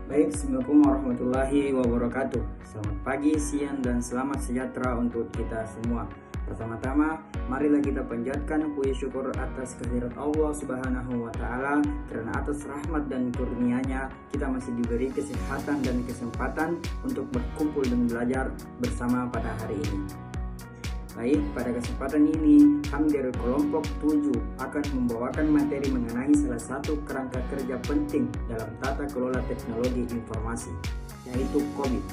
Baik, Assalamualaikum warahmatullahi wabarakatuh. Selamat pagi, siang, dan selamat sejahtera untuk kita semua. Pertama-tama, marilah kita panjatkan puji syukur atas kehadirat Allah Subhanahu wa Ta'ala, karena atas rahmat dan kurnia-Nya kita masih diberi kesehatan dan kesempatan untuk berkumpul dan belajar bersama pada hari ini. Baik, pada kesempatan ini kami dari kelompok 7 akan membawakan materi mengenai salah satu kerangka kerja penting dalam tata kelola teknologi informasi, yaitu COBIT.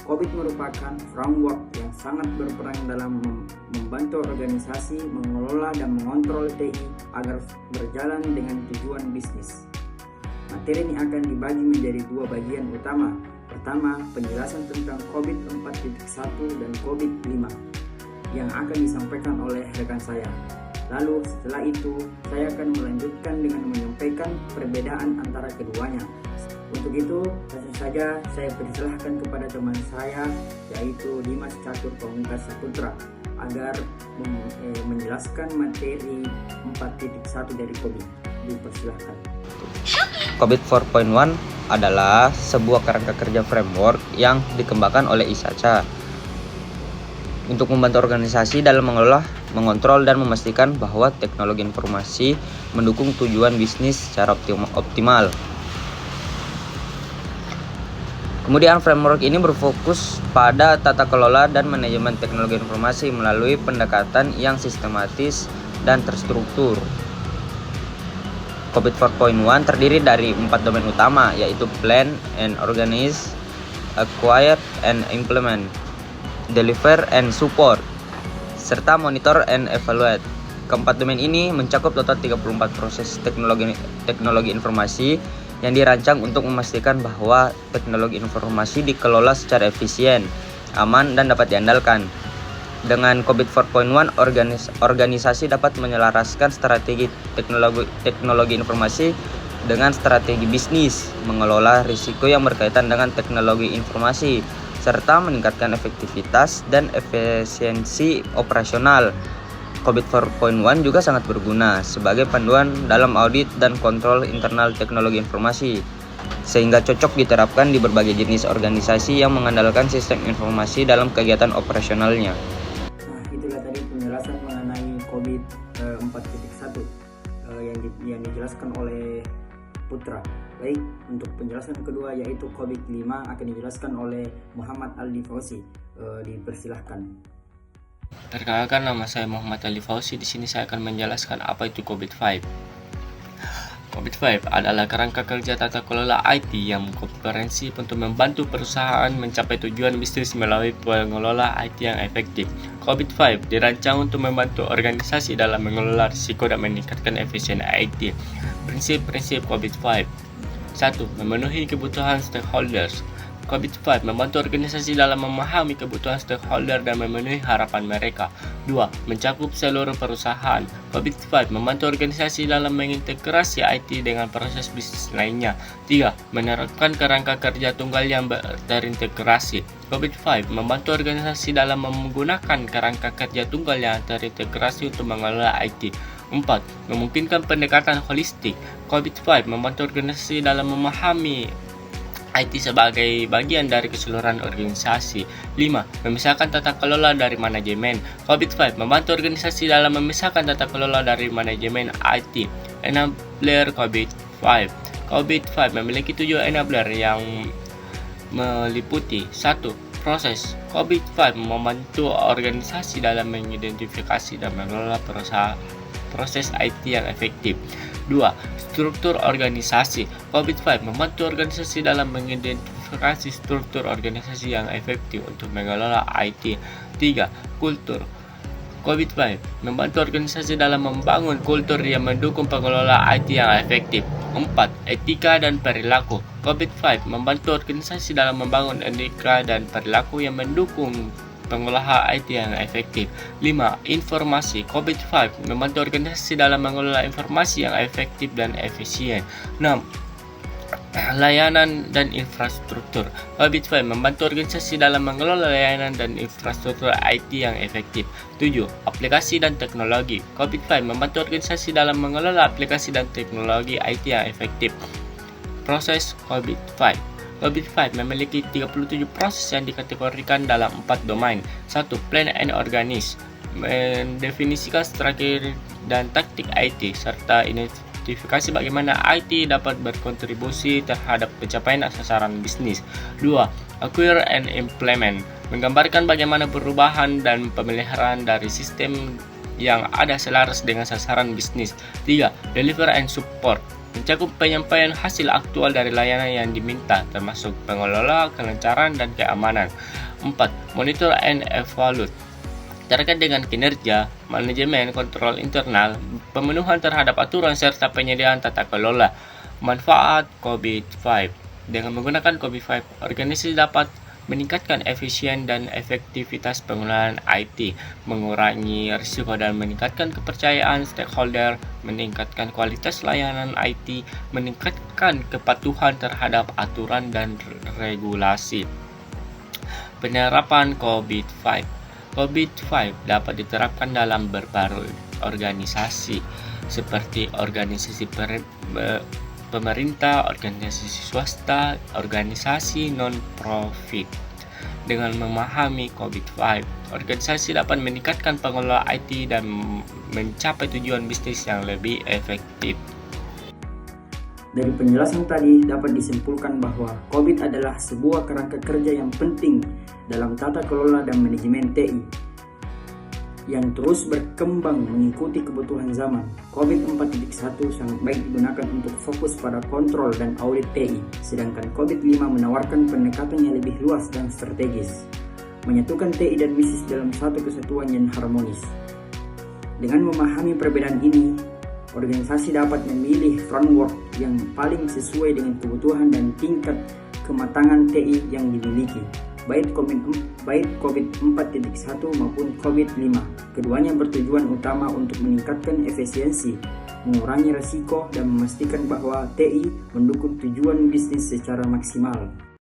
COBIT merupakan framework yang sangat berperan dalam membantu organisasi mengelola dan mengontrol TI agar berjalan dengan tujuan bisnis. Materi ini akan dibagi menjadi dua bagian utama. Pertama, penjelasan tentang COBIT 4.1 dan COBIT 5 yang akan disampaikan oleh rekan saya. Lalu setelah itu saya akan melanjutkan dengan menyampaikan perbedaan antara keduanya. Untuk itu langsung saja saya persilahkan kepada teman saya, yaitu Dimas Catur Pamungkas Saputra, agar menjelaskan materi 4.1 dari COBIT. Dipersilahkan. COBIT 4.1 adalah sebuah kerangka kerja framework yang dikembangkan oleh ISACA untuk membantu organisasi dalam mengelola, mengontrol, dan memastikan bahwa teknologi informasi mendukung tujuan bisnis secara optimal. Kemudian framework ini berfokus pada tata kelola dan manajemen teknologi informasi melalui pendekatan yang sistematis dan terstruktur. COBIT 4.1 terdiri dari 4 domain utama, yaitu plan and organize, acquire and implement, deliver and support, serta monitor and evaluate. Keempat domain ini mencakup total 34 proses teknologi informasi yang dirancang untuk memastikan bahwa teknologi informasi dikelola secara efisien, aman, dan dapat diandalkan. Dengan COBIT 4.1, organisasi dapat menyelaraskan strategi teknologi informasi dengan strategi bisnis, mengelola risiko yang berkaitan dengan teknologi informasi, serta meningkatkan efektivitas dan efisiensi operasional. COBIT 4.1 juga sangat berguna sebagai panduan dalam audit dan kontrol internal teknologi informasi, sehingga cocok diterapkan di berbagai jenis organisasi yang mengandalkan sistem informasi dalam kegiatan operasionalnya. Nah, itulah tadi penjelasan mengenai COBIT 4.1 yang dijelaskan oleh Putra. Baik, untuk penjelasan kedua yaitu COBIT 5 akan dijelaskan oleh Muhammad Aldi Fauzi. Dipersilahkan. Perkenalkan, nama saya Muhammad Ali Fauzi. Di sini saya akan menjelaskan apa itu COBIT 5. COBIT 5 adalah kerangka kerja tata kelola IT yang komprehensif untuk membantu perusahaan mencapai tujuan bisnis melalui pengelola IT yang efektif. COBIT 5 dirancang untuk membantu organisasi dalam mengelola risiko dan meningkatkan efisien IT. Prinsip-prinsip COBIT 5: 1. Memenuhi kebutuhan stakeholders. COBIT 5 membantu organisasi dalam memahami kebutuhan stakeholder dan memenuhi harapan mereka. 2. Mencakup seluruh perusahaan. COBIT 5 membantu organisasi dalam mengintegrasi IT dengan proses bisnis lainnya. 3. Menerapkan kerangka kerja tunggal yang terintegrasi. COBIT 5 membantu organisasi dalam menggunakan kerangka kerja tunggal yang terintegrasi untuk mengelola IT. 4. Memungkinkan pendekatan holistik. COBIT 5 membantu organisasi dalam memahami IT sebagai bagian dari keseluruhan organisasi. 5. Memisahkan tata kelola dari manajemen. COBIT 5 membantu organisasi dalam memisahkan tata kelola dari manajemen IT. Enabler COBIT 5. COBIT 5 memiliki 7 enabler yang meliputi: 1. Proses. COBIT 5 membantu organisasi dalam mengidentifikasi dan mengelola proses IT yang efektif. 2. Struktur organisasi. COBIT 5 membantu organisasi dalam mengidentifikasi struktur organisasi yang efektif untuk mengelola IT. 3. Kultur. COBIT 5 membantu organisasi dalam membangun kultur yang mendukung pengelola IT yang efektif. 4. Etika dan perilaku. COBIT 5 membantu organisasi dalam membangun etika dan perilaku yang mendukung pengelola IT yang efektif. 5. Informasi. COBIT 5 membantu organisasi dalam mengelola informasi yang efektif dan efisien. 6. Layanan dan infrastruktur. COBIT 5 membantu organisasi dalam mengelola layanan dan infrastruktur IT yang efektif. 7. Aplikasi dan teknologi. COBIT 5 membantu organisasi dalam mengelola aplikasi dan teknologi IT yang efektif. Proses COVID-5. COVID-5 memiliki 37 proses yang dikategorikan dalam 4 domain. 1. Plan and Organize, mendefinisikan strategi dan taktik IT, serta identifikasi bagaimana IT dapat berkontribusi terhadap pencapaian sasaran bisnis. 2. Acquire and Implement, menggambarkan bagaimana perubahan dan pemeliharaan dari sistem yang ada selaras dengan sasaran bisnis. 3. Deliver and Support, mencakup penyampaian hasil aktual dari layanan yang diminta, termasuk pengelola, kelancaran, dan keamanan. 4. Monitor and Evaluate, terkait dengan kinerja, manajemen, kontrol internal, pemenuhan terhadap aturan, serta penyediaan tata kelola. Manfaat COVID-5. Dengan menggunakan COVID-5, organisasi dapat meningkatkan efisien dan efektivitas penggunaan IT, mengurangi risiko dan meningkatkan kepercayaan stakeholder, meningkatkan kualitas layanan IT, meningkatkan kepatuhan terhadap aturan dan regulasi. Penerapan COVID-5. COVID-5 dapat diterapkan dalam berbagai organisasi seperti organisasi pemerintah, organisasi swasta, organisasi non-profit. Dengan memahami COVID-5, organisasi dapat meningkatkan pengelola IT dan mencapai tujuan bisnis yang lebih efektif. Dari penjelasan tadi dapat disimpulkan bahwa COVID adalah sebuah kerangka kerja yang penting dalam tata kelola dan manajemen TI yang terus berkembang mengikuti kebutuhan zaman. COVID 4.1 sangat baik digunakan untuk fokus pada kontrol dan audit TI, sedangkan COVID 5 menawarkan pendekatan yang lebih luas dan strategis, menyatukan TI dan bisnis dalam satu kesatuan yang harmonis. Dengan memahami perbedaan ini, organisasi dapat memilih framework yang paling sesuai dengan kebutuhan dan tingkat kematangan TI yang dimiliki, baik COVID 4.1 maupun COVID 5. Keduanya bertujuan utama untuk meningkatkan efisiensi, mengurangi risiko, dan memastikan bahwa TI mendukung tujuan bisnis secara maksimal.